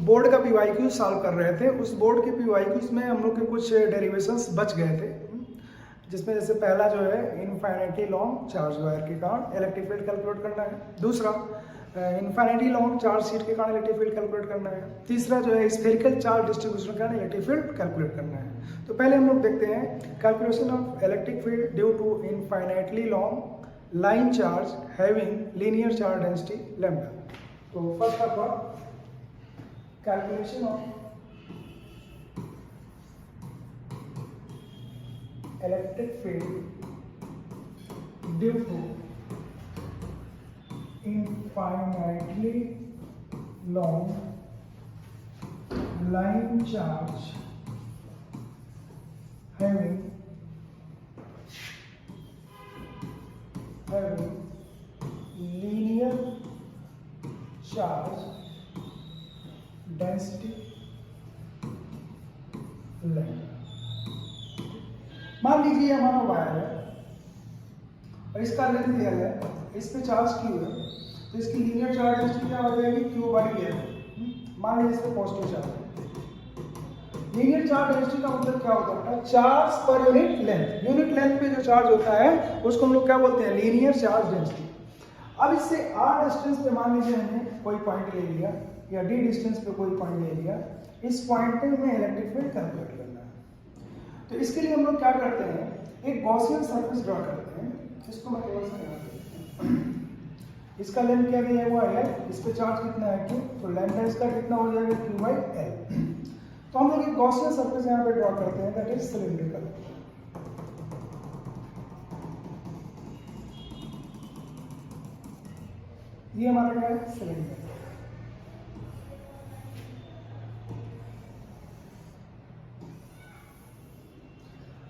Board का PYQ solve कर रहे थे, उस बोर्ड के PYQs में हम लोग के कुछ डेरिवेशंस बच गए थे, जिसमें जैसे पहला जो है इनफाइनाइटली लॉन्ग चार्ज वायर के कारण इलेक्ट्रिक फील्ड कैलकुलेट करना है, दूसरा इनफाइनाइटली लॉन्ग चार्ज शीट के कारण इलेक्ट्रिक फील्ड कैलकुलेट करना है, तीसरा जो है स्फेरिकल चार्ज डिस्ट्रीब्यूशन के कारण इलेक्ट्रिक फील्ड कैलकुलेट करना है। तो पहले हम लोग देखते हैं calculation of electric field due to infinitely long line charge having linear charge density lambda. तो first of all calculation of electric field due to infinitely long line charge having linear charge density lambda। मान लीजिए हमारा wire है और इसका length दिया है, इस पे चार्ज Q है, तो इसकी लीनियर चार्ज डेंसिटी क्या हो जाएगी Q/L। मान लीजिए इस पे पॉजिटिव चार्ज है। लीनियर चार्ज डेंसिटी का मतलब क्या होता है? Charge per unit length. Unit length पे जो चार्ज होता है उसको हम लोग क्या बोलते हैं? Linear charge density. अब इससे r डिस्टेंस पे मान लीजिए हमने कोई पॉइंट ले लिया या d डिस्टेंस पे कोई पॉइंट ले लिया, इस पॉइंट पे हमें इलेक्ट्रिक फील्ड कैलकुलेट करना है। तो इसके लिए हम लोग क्या करते हैं, एक गॉसियन सरफेस ड्रॉ करते हैं, इसको मैं केवल से यहाँ करता हूँ। इसका लेंथ क्या दिया हुआ है, इस पे चार्ज कितना है Q, तो लैम्डा इसका कितना हो जाएगा Q/L। तो हम लोग एक गॉसियन सरफेस यहाँ पे ड्रॉ करते हैं, दैट इज सिलिंड्रिकल। ये हमारा क्या है? सिलेंडर।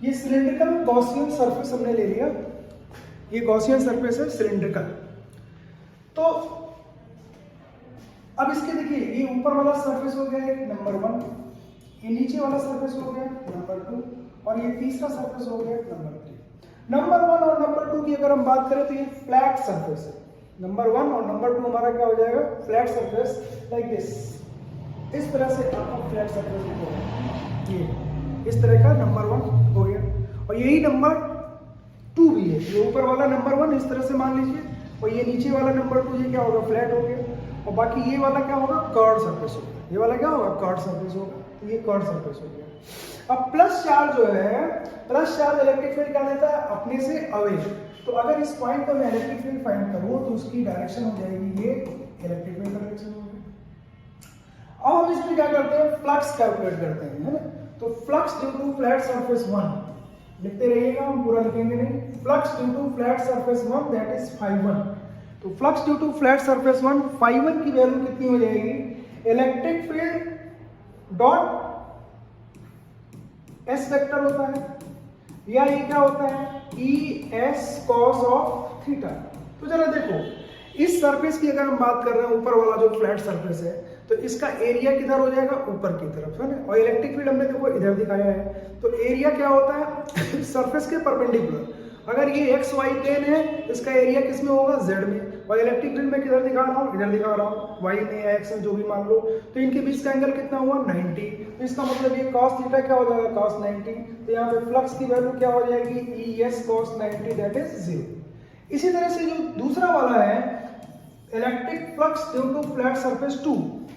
ये सिलिंड्रिकल गॉसियन सरफेस हमने ले लिया, ये गॉसियन सरफेस है सिलिंड्रिकल। तो अब इसके देखिए, ये ऊपर वाला सरफेस हो गया नंबर 1, ये नीचे वाला सरफेस हो गया नंबर 2, और ये तीसरा सरफेस हो गया नंबर 3। नंबर 1 और नंबर 2 की अगर हम बात करें तो ये फ्लैट सरफेस है। नंबर 1 और नंबर 2 हमारा क्या हो जाएगा? Flat surface, like this. इस तरह से आपका फ्लैट सरफेस होगा, ये इस तरह का नंबर 1 हो गया, और यही नंबर 2 भी है। ये ऊपर वाला नंबर 1 इस तरह से मान लीजिए, और ये नीचे वाला नंबर 2 ये क्या होगा? फ्लैट हो गया, और बाकी ये वाला क्या होगा? कर्व सरफेस होगा। ये वाला क्या होगा? कर्व सरफेस होगा, तो ये कर्व सरफेस हो गया। अब प्लस चार्ज जो है, प्लस चार्ज इलेक्ट्रिक फील्ड क्या देता है? अपने से अवे। तो अगर इस पॉइंट पर मैं इलेक्ट्रिक फील्ड फाइंड करूँ तो उसकी डायरेक्शन हो जाएगी ये इलेक्ट्रिक फील्ड का डायरेक्शन हो गया। अब हम इसमें क्या करते हैं? फ्लक्स कैलकुलेट करते हैं, है ना? तो flux due to flat surface 1 लिखते रहिएगा, हम पूरा लिखेंगे नहीं। Flux due to flat surface 1 that is φ1। तो flux due to flat surface 1 φ1 की वैल्यू कितनी हो जाएगी? Electric field dot S vector होता है, या ये क्या होता है? ES cos of theta. तो जरा देखो, इस सरफेस की अगर हम बात कर रहे हैं, ऊपर वाला जो फ्लैट सरफेस है, तो इसका एरिया किधर हो जाएगा? ऊपर की तरफ, है ना? और इलेक्ट्रिक फील्ड हमने देखो इधर दिखाया है, तो एरिया क्या होता है? सरफेस के परपेंडिकुलर। अगर ये XY प्लेन है, इसका एरिया किस में होगा? Z में। और इलेक्ट्रिक फील्ड में किधर दिखा रहा हूँ? इधर दिखा रहा हूँ, Y में या X में, जो भी मान लो। तो इनके बीच का एंगल कितना हुआ? 90। तो इसका मतलब ये cos थीटा क्या हो जाएगा? cos 90। तो यहाँ पे फ्लक्स की वैल्यू क्या हो जाएगी? ES cos 90 that is 0। इसी तरह से जो दूसरा वाला है electric flux due to flat surface 2,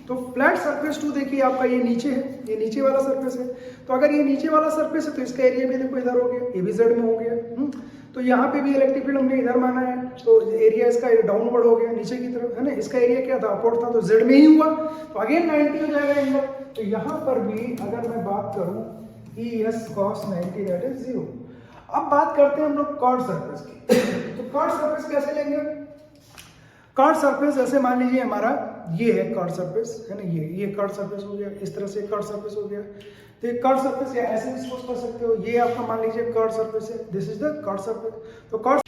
तो फ्लैट सरफेस 2 देखिए आपका ये नीचे है, ये नीचे वाला सरफेस है। तो अगर ये नीचे वाला सरफेस है तो इसका एरिया भी देखो इधर हो गया, ये भी Z में हो गया। तो यहाँ पे भी इलेक्ट्रिक फील्ड हमने इधर माना है, तो एरिया इसका डाउनवर्ड हो गया, नीचे की तरफ, है ना? इसका एरिया क्या था? अपवर्ड था, तो Z में ही हुआ, तो अगेन 90 हो जाएगा एंगल। तो यहाँ पर भी अगर मैं बात करूँ ES cos 90 दैट इज 0। अब बात करते हैं हम लोग कर्व सरफेस की। तो कर्व सरफेस कैसे लेंगे? कर्व सरफेस ऐसे मान लीजिए हमारा ये है कर्व सरफेस, है ना? ये कर्व सरफेस हो गया, इस तरह से कर्व सरफेस हो गया। तो ये कर्व सरफेस या ऐसे भी सोच कर सकते हो, ये आपका मान लीजिए कर्व सरफेस है, this is the curve surface. तो कर्व,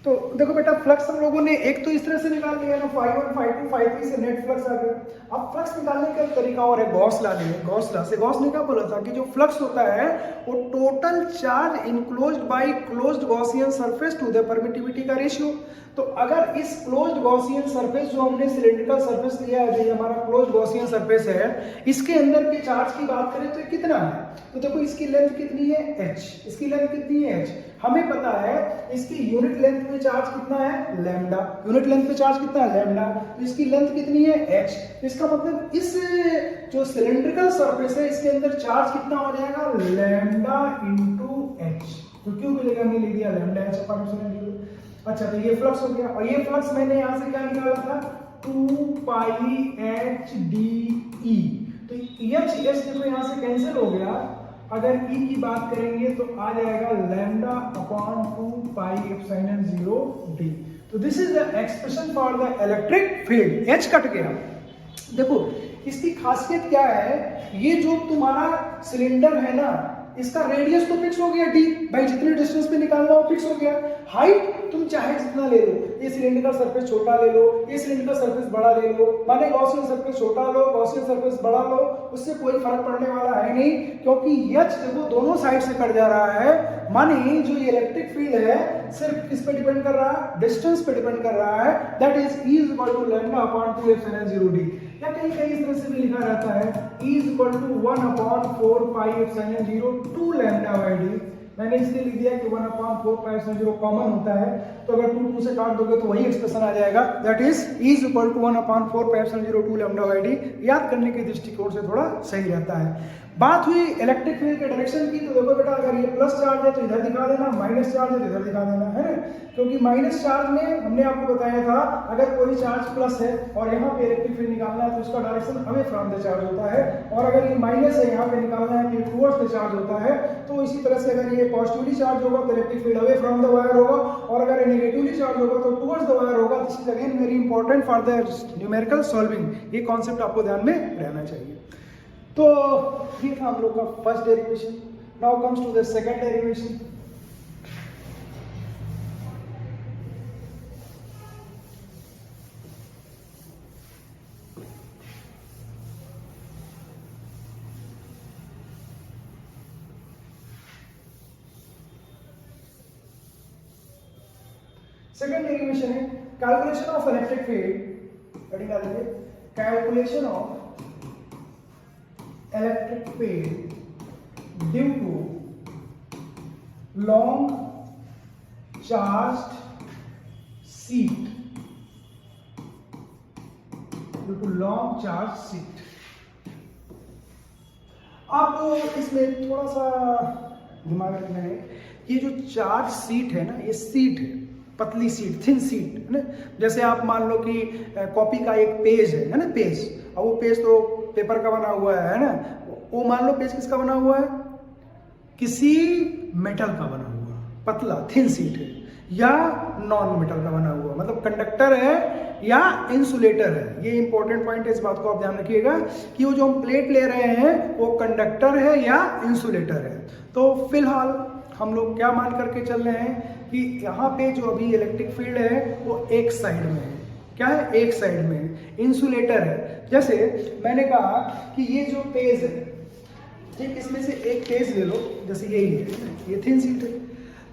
तो देखो बेटा, फ्लक्स हम लोगों ने एक तो इस तरह से निकाल लिया ना, φ1 φ2 φ3 से नेट फ्लक्स आ गया। अब फ्लक्स निकालने का तरीका और है, गॉस लॉ है। गॉस लॉ से गॉस ने क्या बोला था कि जो फ्लक्स होता है वो total charge enclosed by closed Gaussian surface to the permittivity का रेशियो। तो अगर इस क्लोज्ड गॉसियन सरफेस जो हमने सिलेंड्रिकल सरफेस लिया है, जो ये हमारा क्लोज्ड गॉसियन सरफेस है, इसके अंदर के चार्ज की बात करें तो कितना है, तो देखो इसकी लेंथ कितनी है h, इसकी लेंथ कितनी है h, हमें पता है इसकी यूनिट लेंथ पे चार्ज कितना है लैम्डा, यूनिट लेंथ पे चार्ज कितना है लैम्डा, तो इसकी लेंथ कितनी है h, तो इसका मतलब इस जो सिलेंड्रिकल सरफेस है इसके अंदर चार्ज कितना हो जाएगा लैम्डा इंटू h, तो क्यों की जगह हमने लिख दिया लैम्डा h अपॉन एप्सिलॉन। अच्छा तो ये फ्लक्स हो गया, और ये फ्लक्स मैंने यहां से क्या निकाला था 2 पाई h d e, तो h देखो यहां से कैंसिल हो गया, अगर e की बात करेंगे तो आ जाएगा लैम्डा अपॉन 2 पाई एप्सिलॉन 0 d। तो this is the expression for the electric field, h cut गया। देखो इसकी खासियत क्या है, ये जो तुम्हारा सिलेंडर है ना, इसका रेडियस तो फिक्स हो गया d, भाई जितने डिस्टेंस पे निकालना हो फिक्स हो गया, हाइट तुम चाहे जितना ले लो, ये सिलेंडर का सरफेस छोटा ले लो, ये सिलेंडर का सरफेस बड़ा ले लो, माने गॉसियन सरफेस छोटा लो, गॉसियन सरफेस बड़ा लो, उससे कोई फर्क पड़ने वाला है नहीं, क्योंकि h देखो दोनों साइड से कट जा रहा है, माने जो ये इलेक्ट्रिक फील्ड है सिर्फ किस पे डिपेंड कर रहा है, डिस्टेंस पे डिपेंड कर रहा है, that is E is equal to lambda upon 2 epsilon 0 d, या कहीं कहीं इस तरह से भी लिखा रहता है E is equal to 1 upon 4 pi epsilon 0 2 lambda by d, मैंने इसलिए लिख दिया कि 1 अपॉन 4 पाई एप्सिलॉन 0 कॉमन होता है, तो अगर 2 से काट दोगे तो वही एक्सप्रेशन आ जाएगा, that is E is equal to 1 upon 4 pi epsilon 0 2 lambda by d। याद करने के दृष्टिकोण से थोड़ा सही रहता है। बात हुई इलेक्ट्रिक फील्ड के डायरेक्शन की, तो देखो बेटा अगर ये प्लस चार्ज है तो इधर दिखा देना, माइनस चार्ज है तो इधर दिखा देना, है ना, क्योंकि माइनस चार्ज में हमने आपको बताया था अगर कोई चार्ज प्लस है और यहाँ पे इलेक्ट्रिक फील्ड निकालना है तो उसका direction away from the charge होता है, और अगर ये माइनस है यहाँ पे निकालना है तो टुवर्ड्स द चार्ज होता है, तो इसी तरह से अगर ये पॉजिटिवली चार्ज होगा तो electric field away from the wire होगा, और अगर ये नेगेटिवली चार्ज होगा तो टुवर्ड्स द वायर होगा। This is again very important for the numerical solving, ये कॉन्सेप्ट आपको ध्यान में रहना चाहिए। तो ये था हम लोग का first derivation. Now comes to the second derivation. Second derivation है calculation of electric field, heading आ जाइए calculation of electric field due to long charged sheet, due to long charged sheet। आप इसमें थोड़ा सा दिमाग रखना है, ये जो चार्ज सीट है ना, ये सीट है, पतली सीट, थिन सीट है ना, जैसे आप मान लो कि कॉपी का एक पेज है ना पेज, और वो पेज तो पेपर का बना हुआ है ना, वो मान लो पेज किसका बना हुआ है, किसी मेटल का बना हुआ, पतला थिन सीट है, या नॉन मेटल का बना हुआ, मतलब कंडक्टर है या इंसुलेटर है। ये इंपॉर्टेंट पॉइंट है, इस बात को आप ध्यान रखिएगा कि वो जो हम प्लेट ले रहे हैं वो कंडक्टर है या इंसुलेटर है। तो फिलहाल हम लोग क्या मान करके चल रहे हैं कि यहाँ पे जो अभी इलेक्ट्रिक फील्ड है वो एक साइड में है, क्या है, एक साइड में इंसुलेटर है। जैसे मैंने कहा कि ये जो पेज है, ठीक, इसमें से एक पेज ले लो, जैसे यही है, ये थिन सीट है,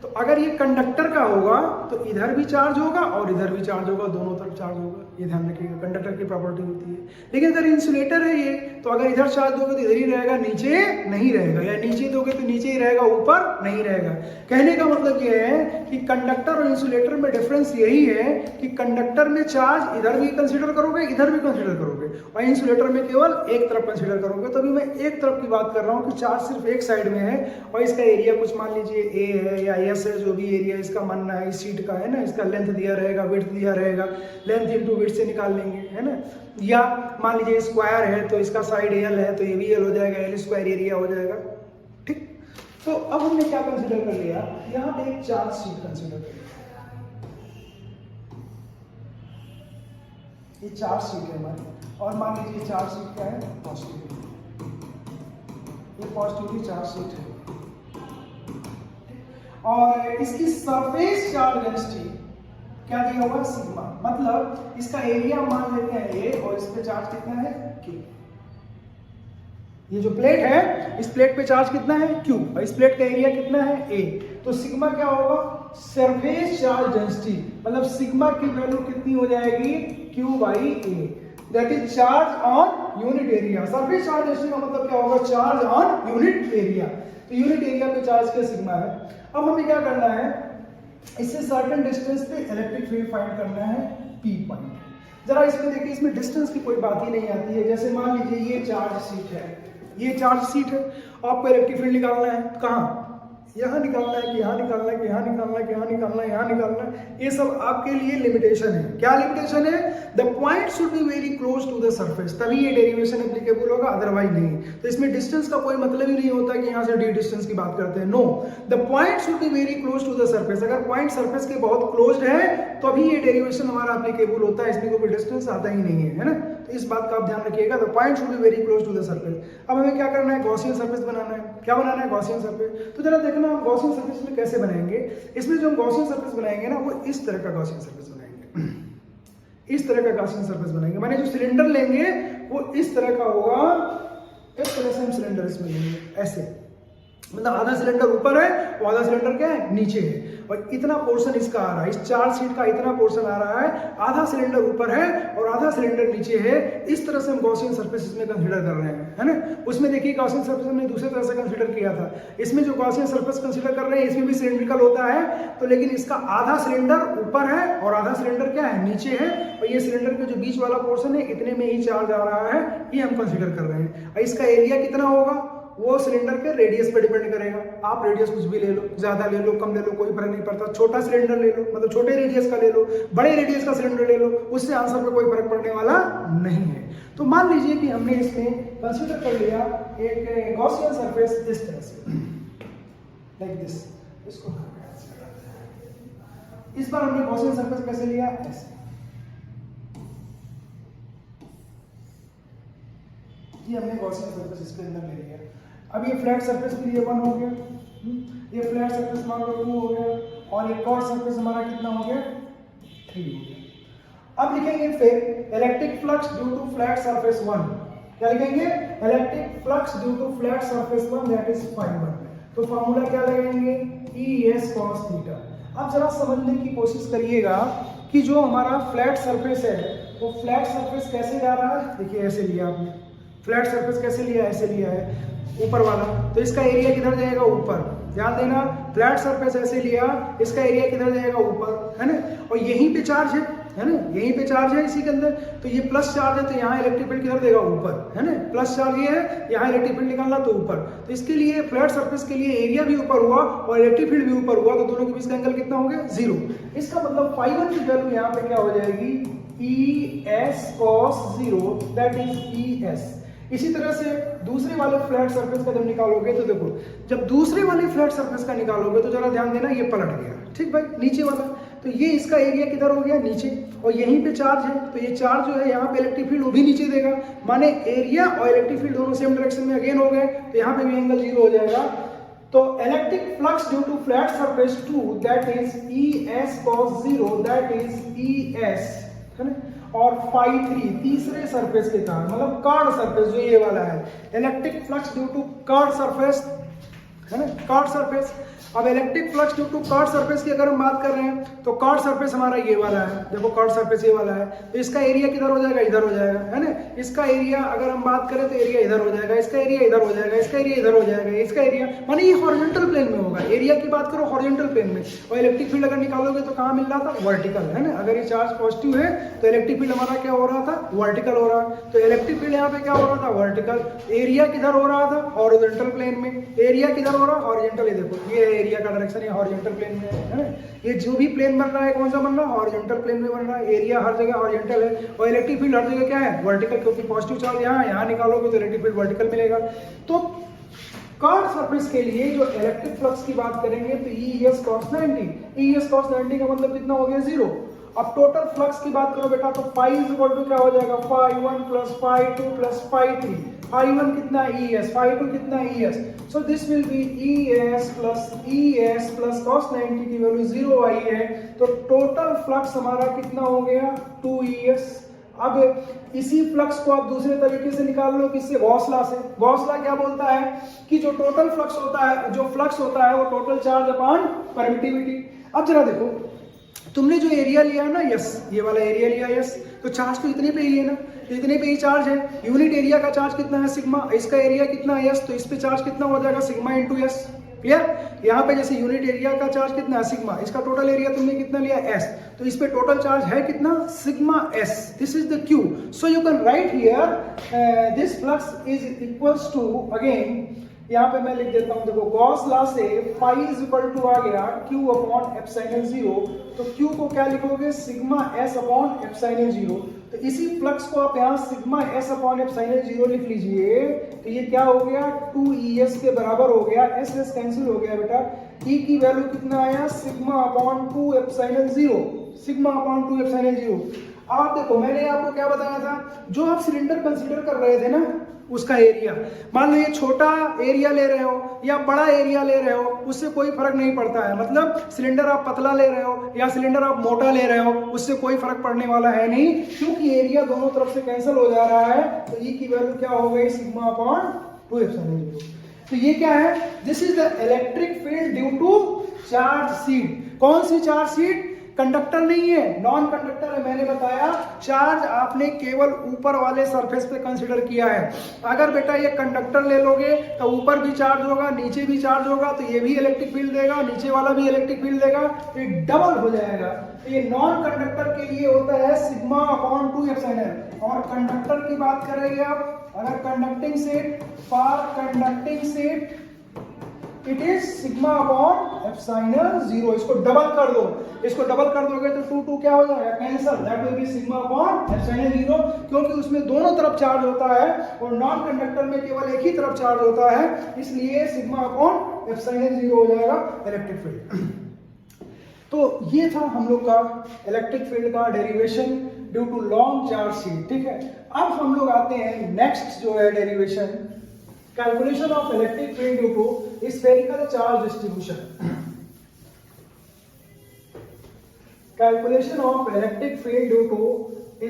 तो अगर ये कंडक्टर का होगा तो इधर भी चार्ज होगा और इधर भी चार्ज होगा, दोनों तरफ चार्ज होगा, ये ध्यान रखिएगा, कंडक्टर की प्रॉपर्टी होती है। लेकिन अगर इंसुलेटर है ये, तो अगर इधर चार्ज दोगे तो इधर ही रहेगा, नीचे नहीं रहेगा, या नीचे दोगे तो नीचे ही रहेगा, ऊपर नहीं रहेगा। कहने का मतलब ये है कि कंडक्टर और इंसुलेटर में डिफरेंस यही है कि कंडक्टर में चार्ज इधर भी कंसिडर करोगे, इधर भी कंसिडर करोगे, और इंसुलेटर में केवल एक तरफ कंसिडर करोगे। तो अभी मैं एक तरफ की बात कर रहा हूँ कि चार्ज सिर्फ एक साइड में है, और इसका एरिया कुछ मान लीजिए ए है या एस है, जो भी एरिया इसका मानना है इस शीट का, है ना, इसका लेंथ दिया रहेगा, विड्थ दिया रहेगा, लेंथ इंटू विड्थ से निकाल लेंगे, है ना, या मान लीजिए स्क्वायर है तो इसका साइड एल है तो ये भी एल हो जाएगा, एल स्क्वायर एरिया हो जाएगा, ठीक। तो अब हमने क्या कंसिडर कर लिया, यहाँ पे एक चार्ज शीट कंसिडर कर लिया, ये चार्ज शीट है हमारी, और मान लीजिए चार्ज शीट क्या है, पॉजिटिव, ये पॉजिटिवली चार्ज शीट है, और इसकी सरफेस चार्ज डेंसिटी क्या दिया हुआ, सिग्मा, मतलब इसका एरिया मान लेते हैं ए, और इस पे चार्ज कितना है, क्यू। ये जो प्लेट है, इस प्लेट पे चार्ज कितना है, क्यू, और इस प्लेट का एरिया कितना है, ए, तो सिग्मा क्या होगा, सरफेस चार्ज डेंसिटी, मतलब सिग्मा की वैल्यू कितनी हो जाएगी, Q by A, that is charge on unit area. Surface charge density का मतलब क्या होगा, चार्ज ऑन यूनिट एरिया। तो यूनिट एरिया पे चार्ज का सिग्मा है। अब हमें क्या करना है, इससे सर्टेन डिस्टेंस पे इलेक्ट्रिक फील्ड फाइंड करना है, P पॉइंट। जरा इसमें देखिए, इसमें डिस्टेंस की कोई बात ही नहीं आती है। जैसे मान लीजिए ये चार्ज शीट है, ये चार्ज शीट है, आपको इलेक्ट्रिक फील्ड निकालना है, कहाँ, यहाँ निकालना है कि यहाँ निकालना है कि यहाँ निकालना है कि यहाँ निकालना है, यहाँ निकालना है, ये सब आपके लिए लिमिटेशन है। क्या लिमिटेशन है, the point should be very close to the surface, तभी ये डेरिवेशन एप्लीकेबल होगा, अदरवाइज नहीं। तो इसमें डिस्टेंस का कोई मतलब ही नहीं होता कि यहाँ से डी डिस्टेंस की बात करते हैं, no, the point should be very close to the surface. अगर पॉइंट सरफेस के बहुत क्लोज है तो अभी ये डेरिवेशन हमारा एप्लीकेबल होता है, इसमें कोई डिस्टेंस आता ही नहीं है ना। तो इस बात का आप ध्यान रखिएगा, the point should be very close to the surface. अब हमें क्या करना है, गॉसियन सरफेस बनाना है। क्या बनाना है, गॉसियन सरफेस। तो जरा देखना हम गॉसियन सरफेस में कैसे बनाएंगे। इसमें जो हम गॉसियन सरफेस बनाएंगे ना, वो इस तरह का गॉसियन सरफेस बनाएंगे, इस तरह का गॉसियन सरफेस बनाएंगे। माने जो सिलेंडर लेंगे वो इस तरह का होगा, इस तरह से हम सिलेंडर इसमें लेंगे, ऐसे, मतलब आधा सिलेंडर ऊपर है और आधा सिलेंडर क्या है, नीचे है, और इतना पोर्शन इसका आ रहा है, इस चार्ज शीट का इतना पोर्शन आ रहा है, आधा सिलेंडर ऊपर है और आधा सिलेंडर नीचे है। इस तरह से हम गॉसियन सरफेस इसमें कंसीडर कर रहे हैं, है ना। उसमें देखिए गॉसियन सरफेस हमने दूसरे तरह से कंसीडर किया था। इसमें जो गॉसियन सरफेस कंसीडर कर रहे हैं, इसमें भी सिलेंड्रिकल होता है, तो लेकिन इसका आधा सिलेंडर ऊपर है और आधा सिलेंडर क्या है, नीचे है, और ये सिलेंडर के जो बीच वाला पोर्शन है, इतने में ही चार्ज आ रहा है, ये हम कंसीडर कर रहे हैं। और इसका एरिया कितना होगा, वो सिलेंडर के रेडियस पे डिपेंड करेगा। आप रेडियस कुछ भी ले लो, ज्यादा ले लो, कम ले लो, कोई फर्क नहीं पड़ता। छोटा सिलेंडर ले लो, मतलब छोटे रेडियस का ले लो, बड़े रेडियस का सिलेंडर ले लो, उससे आंसर पे कोई फर्क पड़ने वाला नहीं है। तो मान लीजिए कि हमने इसमें कंसीडर कर लिया एक गॉसियन सरफेस इस तरह से, लाइक दिस। इसको इस बार हमने गॉसियन सरफेस कैसे लिया, ऐसे। ये हमने गॉसियन सरफेस इसके अंदर ले लिया। अब ये फ्लैट सरफेस के लिए 1 हो गया, ये फ्लैट सरफेस मान लो 2 हो गया, और एक और सरफेस हमारा कितना हो गया, 3 हो गया। अब लिखेंगे फिर electric flux due to flat surface 1। क्या लिखेंगे, electric flux due to flat surface 1, that is φ1। तो फार्मूला क्या लगाएंगे, ES cos थीटा। अब जरा समझने की कोशिश करिएगा कि जो हमारा फ्लैट सरफेस है, वो फ्लैट सरफेस कैसे जा रहा है। देखिए ऐसे लिया आपने, फ्लैट सरफेस कैसे लिया, ऐसे लिया है ऊपर वाला, तो इसका एरिया किधर जाएगा, ऊपर। ध्यान देना, फ्लैट सरफेस ऐसे लिया, इसका एरिया किधर जाएगा, ऊपर, है ना। और यहीं पे चार्ज है ना, यहीं पे चार्ज है इसी के अंदर, तो ये प्लस चार्ज है, तो यहाँ इलेक्ट्रिक फील्ड किधर देगा, ऊपर, है ना। प्लस चार्ज ये है, यहाँ इलेक्ट्रिक फील्ड निकालना तो ऊपर, तो इसके लिए फ्लैट सरफेस के लिए एरिया भी ऊपर हुआ और इलेक्ट्रिक फील्ड भी ऊपर हुआ, तो दोनों के बीच का एंगल कितना हो गया, 0। इसका मतलब φ1 की वैल्यू यहाँ पे क्या हो जाएगी, ES cos 0, that is ES। इसी तरह से दूसरे वाले फ्लैट सरफेस का जब निकालोगे, तो देखो जब दूसरे वाले फ्लैट सरफेस का निकालोगे तो जरा ध्यान देना, ये पलट गया, ठीक भाई, नीचे वाला, तो ये इसका एरिया किधर हो गया, नीचे, और यहीं पे चार्ज है, तो ये चार्ज जो है यहाँ पे इलेक्ट्रिक फील्ड वो भी नीचे देगा, माने एरिया और इलेक्ट्रिक फील्ड दोनों सेम डायरेक्शन में अगेन हो गए, तो यहाँ पे भी एंगल 0 हो जाएगा। तो electric flux due to flat surface 2, that is ES cos 0, that is ES, है ना। और φ3 तीसरे सरफेस के कारण, मतलब कर्व सरफेस जो ये वाला है, electric flux due to curve surface, है ना, कर्व सरफेस। अब electric flux due to curve surface की अगर हम बात कर रहे हैं, तो कर्व सरफेस हमारा ये वाला है, देखो कर्व सरफेस ये वाला है, तो इसका एरिया किधर हो जाएगा, इधर हो जाएगा, है ना। इसका एरिया अगर हम बात करें तो एरिया इधर हो जाएगा, इसका एरिया इधर हो जाएगा, इसका एरिया इधर हो जाएगा, इसका एरिया, माने ये हॉरिजॉन्टल प्लेन में होगा। एरिया की बात करो हॉरिजॉन्टल प्लेन में, और इलेक्ट्रिक फील्ड अगर निकालोगे तो कहाँ मिल रहा था, वर्टिकल, है ना। अगर ये चार्ज पॉजिटिव है तो इलेक्ट्रिक फील्ड हमारा क्या हो रहा था, वर्टिकल हो रहा, तो इलेक्ट्रिक फील्ड यहाँ पे क्या हो रहा था, वर्टिकल। एरिया किधर हो रहा था, हॉरिजॉन्टल प्लेन में। एरिया किधर हो रहा, हॉरिजॉन्टल, ये देखो ये एरिया का डायरेक्शन है हॉरिजॉन्टल प्लेन में, है ना। ये जो भी प्लेन बन रहा है, कौन सा बन रहा है, हॉरिजॉन्टल प्लेन में बन रहा है। एरिया हर जगह हॉरिजॉन्टल है, और इलेक्ट्रिक फील्ड हर जगह क्या है, वर्टिकल, क्योंकि पॉजिटिव चार्ज यहाँ निकालोगे तो इलेक्ट्रिक फील्ड वर्टिकल मिलेगा। तो कर्व सरफेस के लिए जो इलेक्ट्रिक फ्लक्स की बात करेंगे तो ES cos 90, ES cos 90 का मतलब कितना हो गया, 0। अब टोटल फ्लक्स की बात करो बेटा, तो φ क्या हो जाएगा, φ1 प्लस φ2 प्लस φ3। φ1 कितना ES, φ2 कितना ES, so this will be ES plus cos 90 की वैल्यू 0 आई है, तो टोटल फ्लक्स हमारा कितना हो गया, 2ES। अब इसी फ्लक्स को आप दूसरे तरीके से निकाल लो, किससे, गॉस लॉ से। गॉस लॉ क्या बोलता है कि जो टोटल फ्लक्स होता है, जो फ्लक्स होता है वो टोटल चार्ज अपॉन परमिटिविटी। अब जरा देखो, तुमने जो एरिया लिया है ना यस, ये वाला एरिया लिया यस, तो चार्ज तो इतने पे ही है ना, तो इतने पे ही चार्ज है। यूनिट एरिया का चार्ज कितना है सिग्मा, इसका एरिया कितना है यस, तो इस पे चार्ज कितना हो जाएगा सिग्मा इंटू यस। क्लियर? यहाँ पे जैसे यूनिट एरिया का चार्ज कितना है सिग्मा, इसका टोटल एरिया तुमने कितना लिया एस, तो इस पे टोटल चार्ज है कितना sigma S. This is the Q. So you can write here this flux is equals to, again यहाँ पे मैं लिख देता हूँ, देखो गॉस लॉ से फाई इज इक्वल टू आ गया Q अपॉन एप्सिलॉन 0, तो Q को क्या लिखोगे सिग्मा S अपॉन एप्सिलॉन 0। तो इसी फ्लक्स को आप यहाँ सिग्मा S अपॉन एप्सिलॉन 0 लिख लीजिए, तो ये क्या हो गया 2ES के बराबर हो गया, S कैंसिल हो गया बेटा, E की वैल्यू कितना आया sigma upon 2 epsilon 0, sigma upon 2 epsilon 0। अब आप देखो मैंने आपको क्या बताया था, जो आप सिलेंडर कंसीडर कर रहे थे ना उसका एरिया, मान लो ये छोटा एरिया ले रहे हो या बड़ा एरिया ले रहे हो, उससे कोई फर्क नहीं पड़ता है। मतलब सिलेंडर आप पतला ले रहे हो या सिलेंडर आप मोटा ले रहे हो, उससे कोई फर्क पड़ने वाला है नहीं, क्योंकि एरिया दोनों तरफ से कैंसिल हो जा रहा है। तो ई की वैल्यू क्या हो गई सिग्मा अपॉन 2 एप्सिलॉन 0। तो ये क्या है, this is the electric field due to charge sheet. कौन सी चार्ज सीट, कंडक्टर नहीं है, नॉन कंडक्टर है। मैंने बताया चार्ज आपने केवल ऊपर वाले सरफेस पे कंसीडर किया है। अगर बेटा ये कंडक्टर ले लोगे तो ऊपर भी चार्ज होगा, नीचे भी चार्ज होगा, तो ये भी इलेक्ट्रिक फील्ड देगा, नीचे वाला भी इलेक्ट्रिक फील्ड देगा, तो ये डबल हो जाएगा। तो ये नॉन कंडक्टर के लिए होता है सिग्मा अपॉन 2 एप्सिलॉन। और कंडक्टर की बात करेंगे आप, अगर conducting set, for conducting set it is sigma upon epsilon 0। इसको डबल कर दो, इसको डबल कर दोगे तो 2 2 क्या हो जाएगा cancel, that will be sigma upon epsilon 0, क्योंकि उसमें दोनों तरफ चार्ज होता है और नॉन कंडक्टर में केवल एक ही तरफ चार्ज होता है, इसलिए सिग्मा अपॉन एप्सिलॉन 0 हो जाएगा इलेक्ट्रिक फील्ड। तो ये था हम लोग का इलेक्ट्रिक फील्ड का derivation due to long charge sheet. ठीक है, अब हम लोग आते हैं नेक्स्ट जो है derivation, calculation of electric field due to spherical charge distribution. Calculation of electric field due to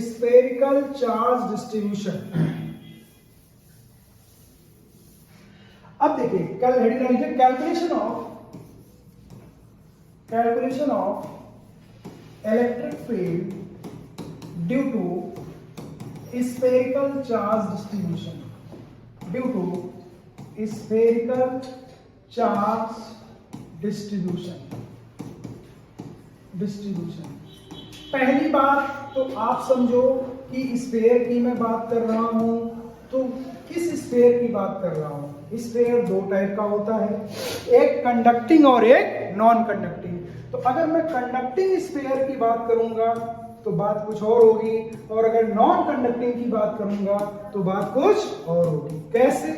spherical charge distribution. अब देखिए कल हेडिंग लिखिए calculation of electric field due to spherical charge distribution. Due to spherical charge distribution। पहली बात तो आप समझो कि स्फीयर की मैं बात कर रहा हूं, तो किस स्फीयर की बात कर रहा हूं। स्फीयर दो टाइप का होता है, एक कंडक्टिंग और एक नॉन कंडक्टिंग। तो अगर मैं कंडक्टिंग स्फीयर की बात करूंगा तो बात कुछ और होगी, और अगर नॉन कंडक्टिंग की बात करूंगा तो बात कुछ और होगी। कैसे,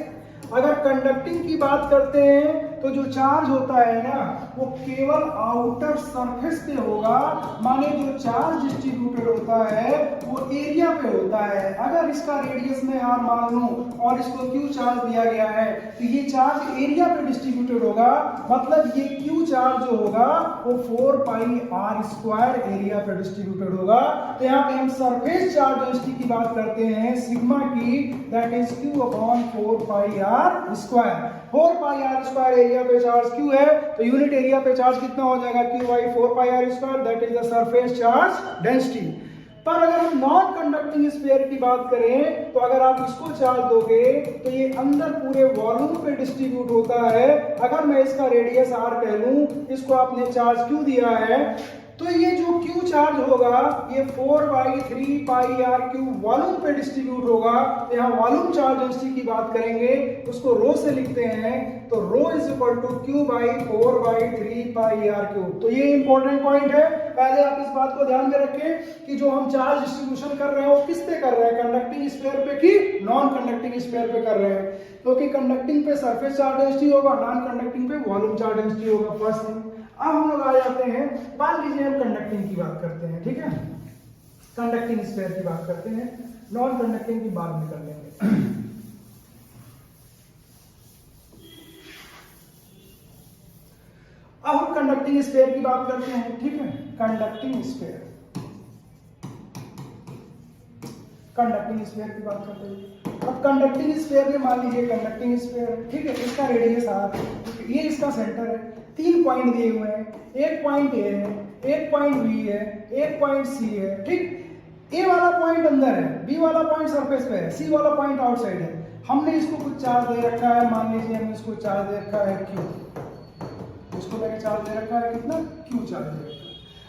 अगर कंडक्टिंग की बात करते हैं तो जो चार्ज होता है ना वो केवल आउटर सरफेस पे होगा, माने जो चार्ज डिस्ट्रीब्यूटेड होता है वो एरिया पे होता है। अगर इसका रेडियस में r मान लूं और इसको q चार्ज दिया गया है तो ये चार्ज एरिया पे डिस्ट्रीब्यूटेड होगा, मतलब ये q चार्ज जो होगा वो 4 पाई r स्क्वायर एरिया पे डिस्ट्रीब्यूटेड होगा। तो यहाँ पे हम सरफेस चार्ज डेंसिटी की बात करते हैं सिग्मा की, that is q upon 4 pi r square. 4 pi r square area पे चार्ज q है, तो यूनिट एरिया पे चार्ज कितना हो जाएगा q by 4 pi r square, that is the surface charge density. पर अगर हम नॉन कंडक्टिंग स्फीयर की बात करें तो अगर आप इसको चार्ज दोगे तो ये अंदर पूरे वॉल्यूम पे डिस्ट्रीब्यूट होता है। अगर मैं इसका रेडियस r कह लूं, इसको आपने चार्ज q दिया है, तो ये जो q चार्ज होगा ये 4/3 पाई r क्यूब वॉल्यूम पे डिस्ट्रीब्यूट होगा। तो यहाँ वॉल्यूम चार्ज डेंसिटी की बात करेंगे, उसको रो से लिखते हैं, तो rho is equal to q by 4/3 pi r cube. तो ये इंपॉर्टेंट पॉइंट है, पहले आप इस बात को ध्यान में रखें कि जो हम चार्ज डिस्ट्रीब्यूशन कर रहे हैं वो किस पे कर रहे हैं, कंडक्टिंग स्फीयर पे कि नॉन कंडक्टिंग स्फीयर पे कर रहे हैं। क्योंकि कंडक्टिंग पे सरफेस चार्ज डेंसिटी होगा, नॉन कंडक्टिंग पे वॉल्यूम चार्ज डेंसिटी होगा। First thing. अब हम लोग आ जाते हैं, मान लीजिए हम कंडक्टिंग की बात करते हैं, ठीक है, कंडक्टिंग स्फीयर की बात करते हैं, नॉन कंडक्टिंग की बाद में कर लेंगे। अब हम कंडक्टिंग स्फीयर की बात करते हैं, ठीक है, कंडक्टिंग स्फीयर की बात करते हैं। अब कंडक्टिंग स्फीयर में मान लीजिए कंडक्टिंग स्फीयर, ठीक है, इसका रेडियस r, ये इसका सेंटर है। 3 पॉइंट दिए हुए हैं, एक पॉइंट ए है, एक पॉइंट बी है, एक पॉइंट सी है, ठीक। ए वाला पॉइंट अंदर है, बी वाला पॉइंट सरफेस पे है, सी वाला पॉइंट आउटसाइड है। हमने इसको कुछ चार्ज दे रखा है, मान लीजिए हमने इसको चार्ज दे रखा है क्यू, इसको मैंने चार्ज दे रखा है कितना, क्यू चार्ज दे रखा है।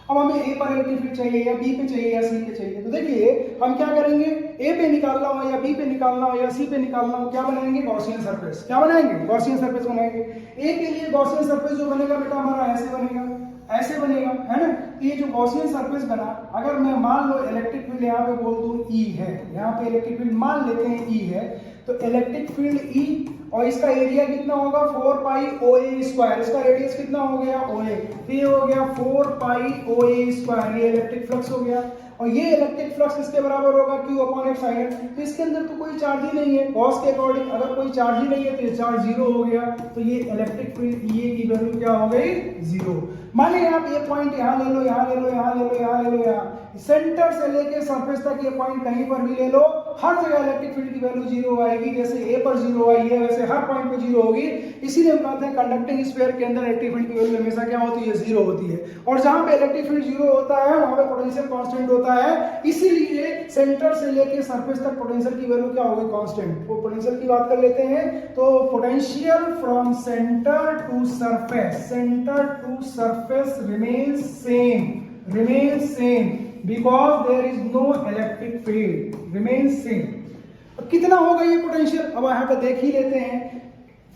अब हमें ए पर इलेक्ट्रिक फील्ड चाहिए या बी पे चाहिए या सी पे चाहिए, तो देखिए हम क्या करेंगे, ए पे निकालना हो या बी पे निकालना हो या सी पे निकालना हो, क्या बनाएंगे, गॉसियन सरफेस। क्या बनाएंगे, गॉसियन सरफेस बनाएंगे। ए के लिए गॉसियन सरफेस जो बनेगा बेटा हमारा ऐसे बनेगा, ऐसे बनेगा, है ना। ये जो गॉसियन सरफेस बना, अगर मैं मान लो इलेक्ट्रिक फील्ड यहाँ पे बोल दूं ई है, यहाँ पे इलेक्ट्रिक फील्ड मान लेते हैं ई है, तो इलेक्ट्रिक फील्ड ई और इसका एरिया कितना होगा 4 पाई OA स्क्वायर, इसका रेडियस कितना हो गया OA, तो ये हो गया 4 पाई OA स्क्वायर, ये इलेक्ट्रिक फ्लक्स हो गया। और ये इलेक्ट्रिक फ्लक्स किसके बराबर होगा, Q अपॉन एफ साइन। तो इसके अंदर तो कोई चार्ज ही नहीं है, गॉस के अकॉर्डिंग अगर कोई चार्ज ही नहीं है तो ये चार्ज जीरो हो गया, तो ये इलेक्ट्रिक फील्ड E की वैल्यू क्या हो गई, जीरो। माने आप ये पॉइंट यहाँ ले लो, यहाँ ले लो, यहाँ ले लो, यहाँ ले लो, यहाँ सेंटर से लेके सरफेस तक ये पॉइंट कहीं पर भी ले लो, हर जगह इलेक्ट्रिक फील्ड की वैल्यू जीरो आएगी। जैसे ए पर जीरो आई है वैसे हर पॉइंट पे जीरो होगी। इसीलिए हम कहते हैं कंडक्टिंग स्फीयर के अंदर इलेक्ट्रिक फील्ड की वैल्यू हमेशा क्या होती है, जीरो होती है। और जहां पे इलेक्ट्रिक फील्ड जीरो होता है वहां पे पोटेंशियल कांस्टेंट होता है, इसीलिए सेंटर से लेके सरफेस तक पोटेंशियल की वैल्यू क्या होगी, कांस्टेंट। वो पोटेंशियल की बात कर लेते हैं, तो potential from centre to surface, centre to surface remains same because there is no electric field, remains same। अब कितना होगा ये पोटेंशियल, अब यहाँ पे देख ही लेते हैं।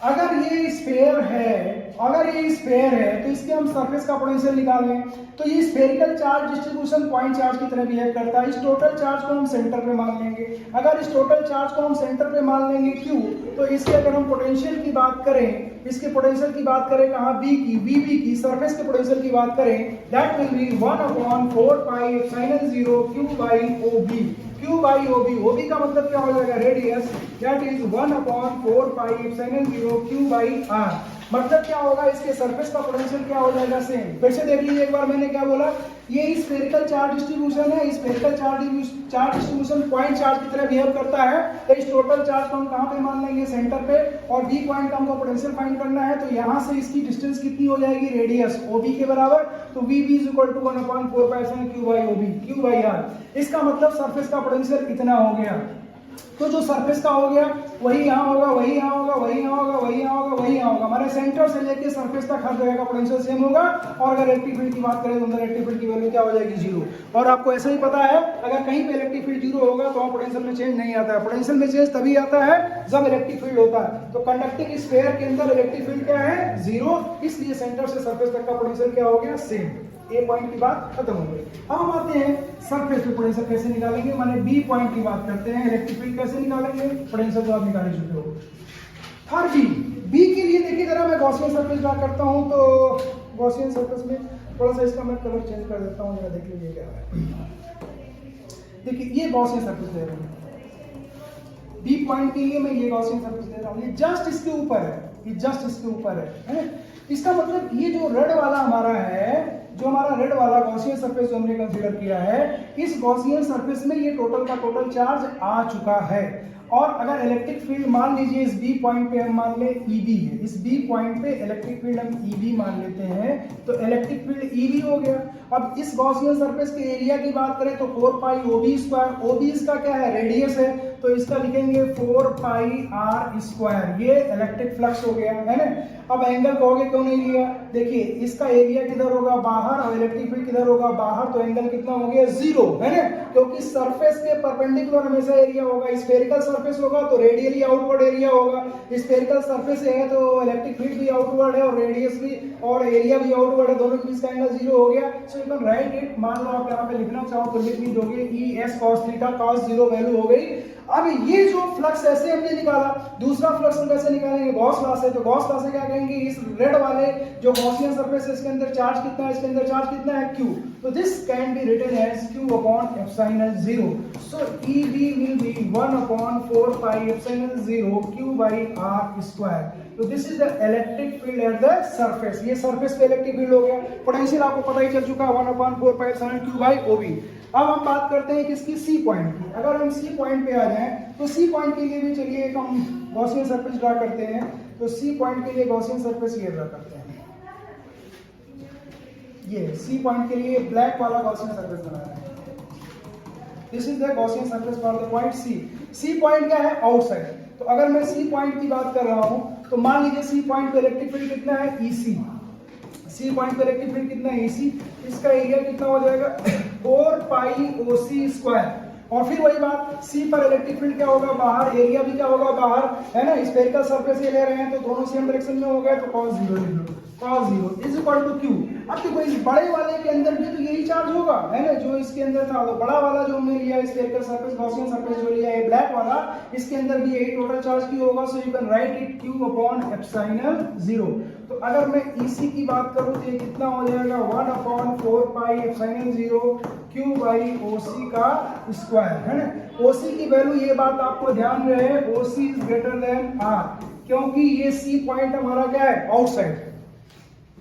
अगर ये स्फीयर है, अगर ये स्फीयर है तो इसके हम सरफेस का पोटेंशियल निकालें, तो ये spherical charge distribution point charge की तरह बिहेव करता है। इस टोटल चार्ज को हम सेंटर पे मान लेंगे। अगर इस टोटल चार्ज को हम सेंटर पे मान लेंगे क्यों, तो इसके अगर हम पोटेंशियल की बात करें, इसके पोटेंशियल की बात करें कहाँ, बी की, बीबी की, सरफेस के पोटेंशियल की बात करें, that will be 1/4 pi epsilon 0 Q by OB। Q by OB, OB का मतलब क्या हो जाएगा, radius, that is 1/4 pi epsilon 0 Q by R। मतलब क्या होगा, इसके सरफेस का पोटेंशियल क्या हो जाएगा, सेम। फिर से देख लीजिए एक बार, मैंने क्या बोला, ये स्फेरिकल चार्ज डिस्ट्रीब्यूशन है, spherical charge distribution point charge की तरह बिहेव करता है। तो इस टोटल चार्ज को हम कहां पे मान लेंगे, सेंटर पे, और बी पॉइंट का हमको पोटेंशियल फाइंड करना है, तो यहां से इसकी डिस्टेंस कितनी हो जाएगी, रेडियस OB के बराबर, तो VB = 1/4 pi epsilon Q by OB, Q by R। इसका मतलब सरफेस का पोटेंशियल इतना हो गया। तो जो सरफेस का हो गया वही यहाँ होगा, वही यहाँ होगा, वही यहाँ होगा, वही यहाँ होगा, वही यहाँ होगा। हमारे सेंटर से लेके सरफेस तक हर जगह का पोटेंशियल सेम होगा। और अगर इलेक्ट्रिक फील्ड की बात करें तो अंदर इलेक्ट्रिक फील्ड की वैल्यू क्या हो जाएगी, जीरो। और आपको ऐसा ही पता है, अगर कहीं पे इलेक्ट्रिक फील्ड जीरो होगा तो वहाँ पोटेंशियल में चेंज नहीं आता है। पोटेंशियल में चेंज तभी आता है जब इलेक्ट्रिक फील्ड होता है। तो कंडक्टिंग स्फीयर के अंदर इलेक्ट्रिक फील्ड क्या है, जीरो, इसलिए सेंटर से सरफेस तक का पोटेंशियल क्या हो गया, सेम। ए पॉइंट की बात खत्म हो गई। अब हम आते हैं सरफेस पे पोटेंशियल कैसे निकालेंगे, माने बी पॉइंट की बात करते हैं। इलेक्ट्रिक फील्ड कैसे निकालेंगे, पोटेंशियल तो आप निकाल ही चुके हो। थर्ड बी के लिए देखिए जरा, मैं गॉसियन सरफेस ड्रा करता हूं, तो गॉसियन सरफेस में थोड़ा सा इसका मैं कलर चेंज कर देता हूं, जरा देख लीजिए क्या है। देखिए ये गॉसियन सरफेस दे रहा हूं, बी पॉइंट के लिए मैं ये गॉसियन सरफेस दे रहा हूं, ये जस्ट इसके ऊपर है, ये जस्ट इसके ऊपर है। इसका मतलब ये जो रेड वाला हमारा है, जो हमारा रेड वाला गॉसियन सरफेस जो हमने कंसीडर किया है, इस गॉसियन सरफेस में ये टोटल का टोटल चार्ज आ चुका है। और अगर इलेक्ट्रिक फील्ड मान लीजिए इस बी पॉइंट पे हम मान ले EB है, इस बी पॉइंट पे इलेक्ट्रिक फील्ड हम EB मान लेते हैं, तो इलेक्ट्रिक फील्ड EB हो गया। अब इस गॉसियन सरफेस के एरिया की बात करें तो 4 पाई OB स्क्वायर, OB इसका क्या है, रेडियस है, तो इसका लिखेंगे 4 पाई R स्क्वायर। ये इलेक्ट्रिक फ्लक्स हो गया, है ना। अब एंगल कहोगे क्यों नहीं लिया, देखिए इसका एरिया किधर होगा, बाहर, और इलेक्ट्रिक फील्ड किधर होगा, बाहर, तो एंगल कितना हो गया, जीरो, है ना। क्योंकि सरफेस के परपेंडिकुलर हमेशा एरिया होगा, स्फेरिकल सरफेस होगा तो रेडियली आउटवर्ड एरिया होगा, स्फेरिकल सरफेस है तो इलेक्ट्रिक फील्ड भी आउटवर्ड है और रेडियस भी और एरिया भी आउटवर्ड है, दोनों के बीच का एंगल जीरो हो गया। सो यू कैन राइट इट, मान लो आप यहाँ पे लिखना चाहो तो लिख भी दोगे, ES cos theta cos zero value हो गई। अब ये जो फ्लक्स ऐसे हमने निकाला, दूसरा फ्लक्स हम कैसे निकालेंगे, गॉस लॉ से। तो गॉस लॉ से क्या कहेंगे, इस रेड वाले जो गॉसियन सरफेस है इसके अंदर चार्ज कितना है, इसके अंदर चार्ज कितना है, Q। तो this can be written as Q upon epsilon 0। So EB will be 1/4 pi epsilon 0 Q by R square. तो this is the electric field at the surface. ये सरफेस पे इलेक्ट्रिक फील्ड हो गया। Potential आपको पता ही चल चुका है, 1/4 pi epsilon Q by OB। अब हम बात करते हैं किसकी, सी पॉइंट की। अगर हम सी पॉइंट पे आ जाएं तो सी पॉइंट के लिए भी चलिए एक हम गॉसियन सरफेस ड्रा करते हैं। तो सी पॉइंट के लिए गॉसियन सरफेस ये ड्रा करते हैं। ये सी पॉइंट के लिए ब्लैक वाला गॉसियन सरफेस बना रहे हैं। This is the Gaussian surface for the point C. C point क्या है? आउटसाइड। तो अगर मैं सी पॉइंट की बात कर रहा हूं तो मान लीजिए सी पॉइंट पे इलेक्ट्रिक फील्ड कितना है? ईसी। सी पॉइंट पे इलेक्ट्रिक फील्ड कितना है? ईसी। इसका एरिया कितना हो जाएगा? 4 पाई ओसी स्क्वायर। और फिर वही बात, सी पर इलेक्ट्रिक फील्ड क्या होगा? बाहर। एरिया भी क्या होगा? बाहर, है ना? स्फेरिकल सरफेस ये ले रहे हैं तो दोनों सेम डायरेक्शन में हो गए, तो cos 0 लिख लो। cos 0 is equal to Q. अब देखो इस बड़े वाले के अंदर भी तो यही चार्ज होगा, है ना, जो इसके अंदर था। तो बड़ा वाला जो हमने लिया स्फेरिकल सरफेस, गॉसियन सरफेस जो लिया है ब्लैक वाला, इसके अंदर भी यही टोटल चार्ज क्यू होगा। सो you can right it Q upon epsilon 0। तो अगर मैं ईसी की बात करूं तो ये कितना हो जाएगा? 1/4 पाई एप्सिलॉन 0 क्यू बाई ओसी का स्क्वायर, है ना। ओसी की वैल्यू, ये बात आपको ध्यान रहे, OC is greater than R, क्योंकि ये सी पॉइंट हमारा क्या है? आउटसाइड।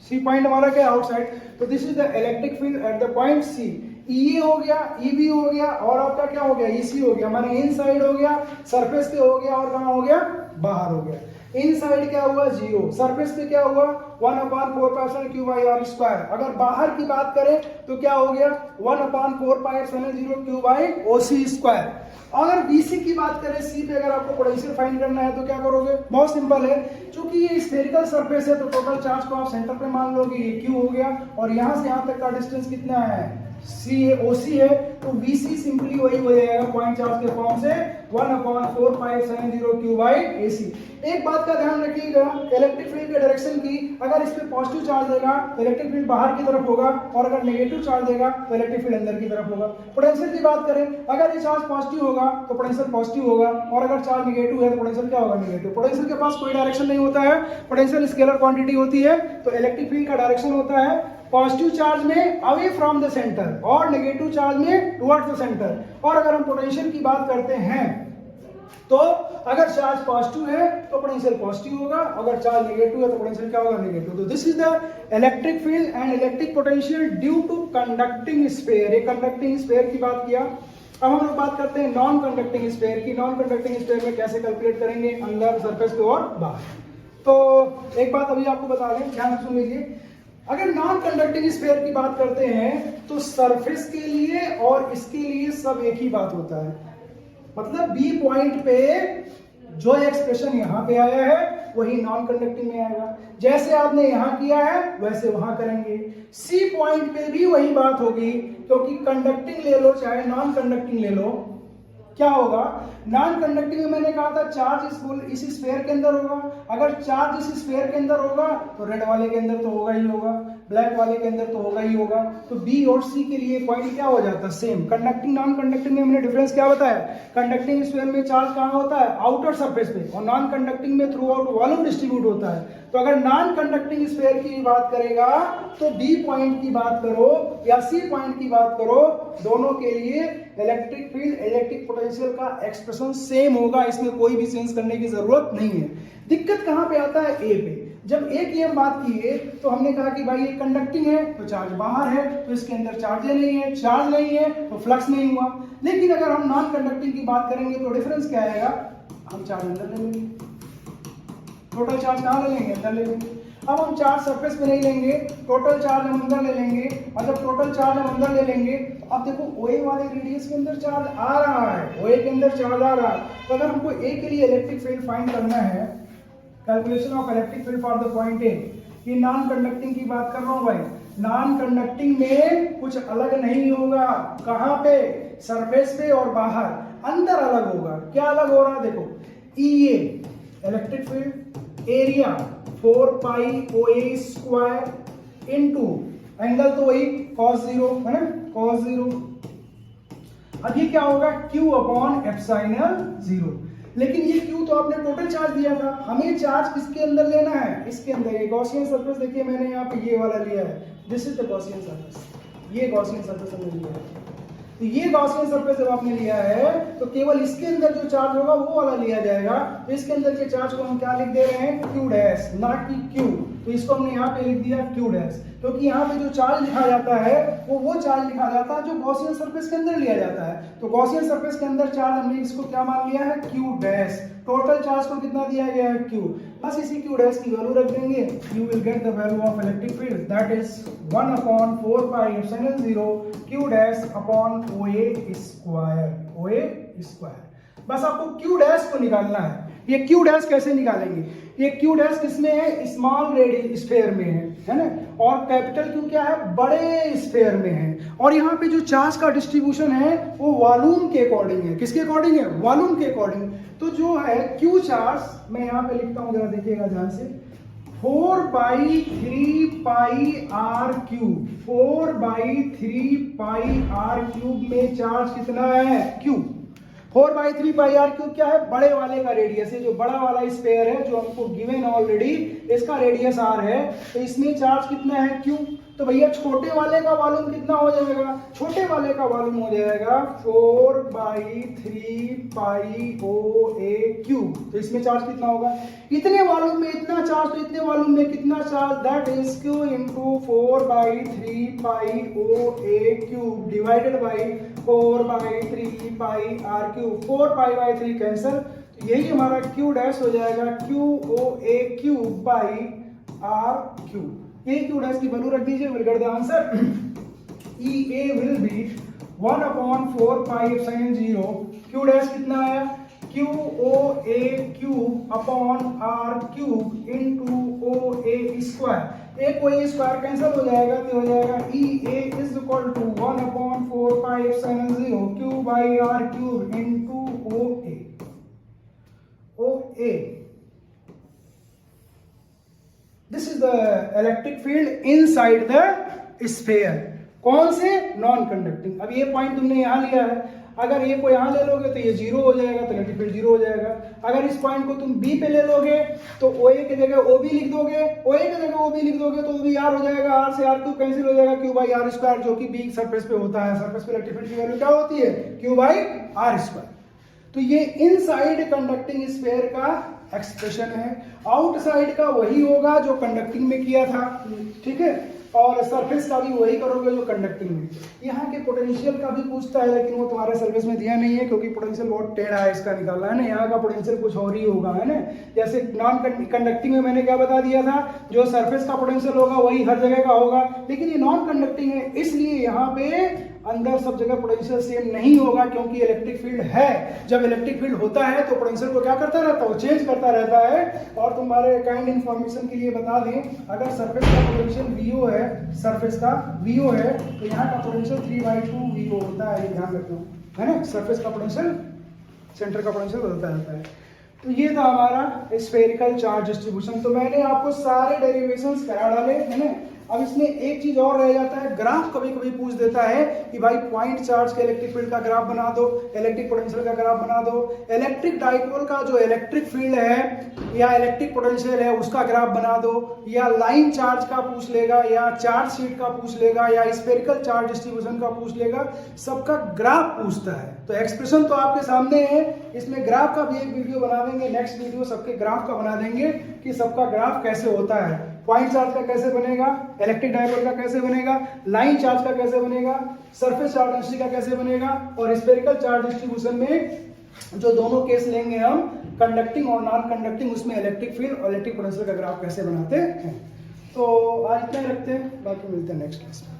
सी पॉइंट हमारा क्या है? आउटसाइड। तो this is the electric field at the point C. E हो गया, ईबी हो गया, और आपका क्या हो गया? ईसी हो गया। माने इनसाइड हो गया, सरफेस पे हो गया, और कहां हो गया? बाहर हो गया। इनसाइड क्या हुआ? 0। सरफेस पे क्या हुआ? 1/4 क्यू बाई आर स्क्वायर। अगर बाहर की बात करें तो क्या हो गया? 1/4 0 क्यू बाई ओसी स्क्वायर। अगर बीसी की बात करें, सी पे अगर आपको पोटेंशियल फाइंड करना है तो क्या करोगे? बहुत सिंपल है, क्योंकि ये स्फेरिकल सरफेस है तो टोटल चार्ज को आप सेंटर पे मान लोगे, ये क्यू हो गया, और यहां से यहां तक का डिस्टेंस कितना है? सी है, ओसी है, तो वीसी सिंपली वही हो जाएगा पॉइंट चार्ज के फॉर्म से 1/4 0 क्यू बाई एसी। एक बात का ध्यान रखिएगा, इलेक्ट्रिक फील्ड के डायरेक्शन की, अगर इस पे पॉजिटिव चार्ज देगा तो इलेक्ट्रिक फील्ड बाहर की तरफ होगा, और अगर नेगेटिव चार्ज देगा तो इलेक्ट्रिक फील्ड अंदर की तरफ होगा। पोटेंशियल की बात करें, अगर ये चार्ज पॉजिटिव होगा तो पोटेंशियल पॉजिटिव होगा, और अगर चार्ज नेगेटिव है तो पोटेंशियल क्या होगा? नेगेटिव। पोटेंशियल के पास कोई डायरेक्शन नहीं होता है, पोटेंशियल स्केलर क्वांटिटी होती है। तो इलेक्ट्रिक फील्ड का डायरेक्शन होता है पॉजिटिव चार्ज में अवे फ्रॉम द सेंटर, और नेगेटिव चार्ज में टुवर्ड्स द सेंटर। और अगर हम पोटेंशियल की बात करते हैं तो अगर चार्ज पॉजिटिव है तो पोटेंशियल पॉजिटिव होगा, अगर चार्ज नेगेटिव है तो पोटेंशियल क्या होगा? नेगेटिव। तो this is the electric field and electric potential due to conducting sphere. ये कंडक्टिंग स्फीयर की बात किया। अब हम लोग बात करते हैं नॉन कंडक्टिंग स्फीयर की। नॉन कंडक्टिंग स्फीयर में कैसे कैलकुलेट करेंगे? अंदर, सरफेस पे और बाहर। तो एक बात अभी आपको बता दें, ध्यान सुन लीजिए। अगर नॉन कंडक्टिंग स्फीयर की बात करते हैं तो सरफेस के लिए और इसके लिए सब एक ही बात होता है। मतलब बी पॉइंट पे जो एक्सप्रेशन यहां पे आया है वही नॉन कंडक्टिंग में आएगा। जैसे आपने यहां किया है वैसे वहां करेंगे। सी पॉइंट पे भी वही बात होगी, क्योंकि कंडक्टिंग ले लो चाहे नॉन कंडक्टिंग ले लो, क्या होगा? नॉन कंडक्टिंग में मैंने कहा था चार्ज इस स्फीयर के अंदर होगा। अगर चार्ज इस स्फीयर के अंदर होगा तो रेड वाले के अंदर तो होगा ही होगा, ब्लैक वाले के अंदर तो होगा ही होगा। तो बी और सी के लिए पॉइंट क्या हो जाता है? सेम। कंडक्टिंग नॉन कंडक्टिंग में हमने डिफरेंस क्या बताया? कंडक्टिंग स्फीयर में चार्ज कहां होता है? आउटर सरफेस पे, और नॉन कंडक्टिंग में थ्रू आउट वॉल्यूम डिस्ट्रीब्यूट होता है। तो अगर नॉन कंडक्टिंग स्फीयर की बात करेगा तो बी पॉइंट की बात करो या सी पॉइंट की बात करो, दोनों के लिए इलेक्ट्रिक फील्ड, इलेक्ट्रिक पोटेंशियल का एक्सप्रेशन सेम होगा। इसमें कोई भी चेंज करने की जरूरत नहीं है। दिक्कत कहां पे आता है? ए पे। जब ए की हम बात की है तो हमने कहा कि भाई ये कंडक्टिंग है तो चार्ज बाहर है, तो इसके अंदर चार्ज नहीं है, चार्ज नहीं है तो फ्लक्स नहीं हुआ। लेकिन अगर हम नॉन कंडक्टिंग की बात करेंगे तो डिफरेंस क्या आएगा? हम चार्ज अंदर ले लेंगे, टोटल चार्ज कहां ले लेंगे? अंदर ले लेंगे। अब हम चार्ज सरफेस पे नहीं लेंगे, टोटल चार्ज हम अंदर ले लेंगे, और जब टोटल चार्ज हम अंदर ले लेंगे तो अब देखो ओए वाले रेडियस के अंदर चार्ज आ रहा है, ओए के अंदर चार्ज आ रहा है। तो अगर हमको ए के लिए इलेक्ट्रिक फील्ड फाइंड करना है, calculation of electric field for the point A, ये नॉन कंडक्टिंग की बात कर रहा हूं भाई। नॉन कंडक्टिंग में कुछ अलग नहीं होगा। कहां पे? सरफेस पे और बाहर। अंदर अलग होगा। क्या अलग हो रहा है? देखो, ई इलेक्ट्रिक फील्ड एरिया 4 पाई OA स्क्वायर इनटू एंगल तो वही cos 0 है ना, cos 0। अब ये क्या होगा? Q upon epsilon 0। लेकिन ये Q तो आपने टोटल चार्ज दिया था, हमें चार्ज किसके अंदर लेना है? इसके अंदर। ये गॉसियन सरफेस देखिए मैंने यहाँ पे ये वाला लिया है, this is the Gaussian surface. ये गॉसियन सरफेस हमने लिया है। तो ये गॉसियन सरफेस जब आपने लिया है तो केवल इसके अंदर जो चार्ज होगा वो वाला लिया जाएगा। तो इसके अंदर के चार्ज को हम क्या लिख दे रहे हैं? Q डैश, ना कि Q। तो इसको हमने यहाँ पे लिख दिया Q डैश, क्योंकि यहाँ पे जो चार्ज लिखा जाता है वो चार्ज लिखा जाता है जो गॉसियन सरफेस के अंदर लिया जाता है। तो गॉसियन सरफेस के अंदर चार्ज हमने इसको क्या मान लिया है, Q डैश। टोटल चार्ज को कितना दिया गया है, Q। बस इसी Q डैश की वैल्यू रख देंगे, you will get the value of electric field, that is 1/4 pi epsilon 0 Q dash upon OA square, OA square। बस आपको Q डैश को निकालना है। ये Q डैश कैसे निकालेंगे, ये Q डैश किसमें है, स्मॉल रेडियस स्फीयर में है ना, और कैपिटल Q क्या है, बड़े स्फीयर में है। और यहाँ पे जो चार्ज का डिस्ट्रीब्यूशन है वो वॉल्यूम के अकॉर्डिंग है। किसके अकॉर्डिंग है, वॉल्यूम के अकॉर्डिंग। तो जो है Q चार्ज, मैं यहाँ पे लिखता हूँ, जरा देखिएगा ध्यान से, 4/3 pi r cube, 4/3 pi r cube में चार्ज कितना है, Q। 4/3 पाई r क्यूब क्या है, बड़े वाले का रेडियस है, जो बड़ा वाला स्फीयर है जो हमको गिवन ऑलरेडी, इसका रेडियस r है, तो इसमें चार्ज कितना है, Q। तो भैया छोटे वाले का वॉल्यूम कितना हो जाएगा, छोटे वाले का वॉल्यूम हो जाएगा 4/3 पाई OA क्यूब। तो इसमें चार्ज कितना होगा, इतने वॉल्यूम में इतना चार्ज, तो इतने वॉल्यूम में कितना charge, that is Q into 4/3 pi OA cube divided by 4/3 pi r cube. 4 cancel, तो यही हमारा Q डैश हो जाएगा QOA cube by r cube. ये Q डैश की वैल्यू रख दीजिए, will get the answer. EA will be 1/4 pi epsilon 0, Q dash कितना आया, QOA cube upon r cube into OA square. एक OA स्क्वायर कैंसिल हो जाएगा, तो हो जाएगा EA is equal to 1/4 pi epsilon 0 Q by r cube into OA। This is the electric field inside the sphere। कौन से, non conducting. अब ये पॉइंट तुमने यहाँ लिया है, अगर ये को यहाँ ले लोगे तो ये जीरो हो जाएगा, तो इलेक्ट्रिक फील्ड जीरो हो जाएगा। अगर इस पॉइंट को तुम B पे ले लोगे तो OA की जगह OB लिख दोगे, OA की जगह OB लिख दोगे तो OB R हो जाएगा, R से R क्यूब कैंसिल हो जाएगा, Q बाई R स्क्वायर, जो कि B सरफेस पे होता है। सरफेस पे इलेक्ट्रिक फील्ड की वैल्यू क्या होती है, Q बाई R स्क्वायर। तो ये इनसाइड कंडक्टिंग स्फीयर का एक्सप्रेशन है। आउटसाइड का वही होगा जो कंडक्टिंग में किया था, ठीक है, और सरफेस का भी वही करोगे जो कंडक्टिंग में। यहाँ के पोटेंशियल का भी पूछता है, लेकिन वो तुम्हारे सर्विस में दिया नहीं है, क्योंकि पोटेंशियल बहुत टेढ़ा है इसका निकालना है ना। यहाँ का पोटेंशियल कुछ और ही होगा, है ना। जैसे नॉन कंडक्टिंग में मैंने क्या बता दिया था, जो सरफेस का पोटेंशियल होगा वही हर जगह का होगा, लेकिन ये नॉन कंडक्टिंग है, इसलिए यहाँ पे अंदर सब जगह पोटेंशियल सेम नहीं होगा, क्योंकि इलेक्ट्रिक फील्ड है। जब इलेक्ट्रिक फील्ड होता है तो पोटेंशियल को क्या करता रहता है, वो चेंज करता रहता है। और तुम्हारे काइंड इन्फॉर्मेशन के लिए बता दें, अगर सरफेस का पोटेंशियल VO है, सरफेस का VO है, तो यहाँ का पोटेंशियल 3/2 VO होता है, ये ध्यान रखना, है ना। सरफेस का पोटेंशियल, सेंटर का पोटेंशियल बदलता रहता है। तो ये था हमारा स्फेरिकल चार्ज डिस्ट्रीब्यूशन। तो मैंने आपको सारे डेरिवेशंस करा डाले, है ना। अब इसमें एक चीज और रह जाता है, ग्राफ कभी कभी पूछ देता है कि भाई पॉइंट चार्ज के इलेक्ट्रिक फील्ड का ग्राफ बना दो, इलेक्ट्रिक पोटेंशियल का ग्राफ बना दो, इलेक्ट्रिक डाइपोल का जो इलेक्ट्रिक फील्ड है या इलेक्ट्रिक पोटेंशियल है उसका ग्राफ बना दो, या लाइन चार्ज का पूछ लेगा, या चार्ज शीट का पूछ लेगा, या स्फेरिकल चार्ज डिस्ट्रीब्यूशन का पूछ लेगा, सबका ग्राफ पूछता है। तो एक्सप्रेशन तो आपके सामने है, इसमें ग्राफ का भी एक वीडियो बना देंगे, नेक्स्ट वीडियो सबके ग्राफ का बना देंगे कि सबका ग्राफ कैसे होता है। पॉइंट चार्ज का कैसे बनेगा, इलेक्ट्रिक डाइपोल का कैसे बनेगा, लाइन चार्ज का कैसे बनेगा, सरफेस चार्ज डेंसिटी का कैसे बनेगा, और स्फेरिकल चार्ज डिस्ट्रीब्यूशन में जो दोनों केस लेंगे हम, कंडक्टिंग और नॉन कंडक्टिंग, उसमें इलेक्ट्रिक फील्ड और इलेक्ट्रिक पोटेंशियल का ग्राफ कैसे बनाते हैं। तो आज इतना ही रखते हैं, बाकी मिलते हैं नेक्स्ट क्लास में।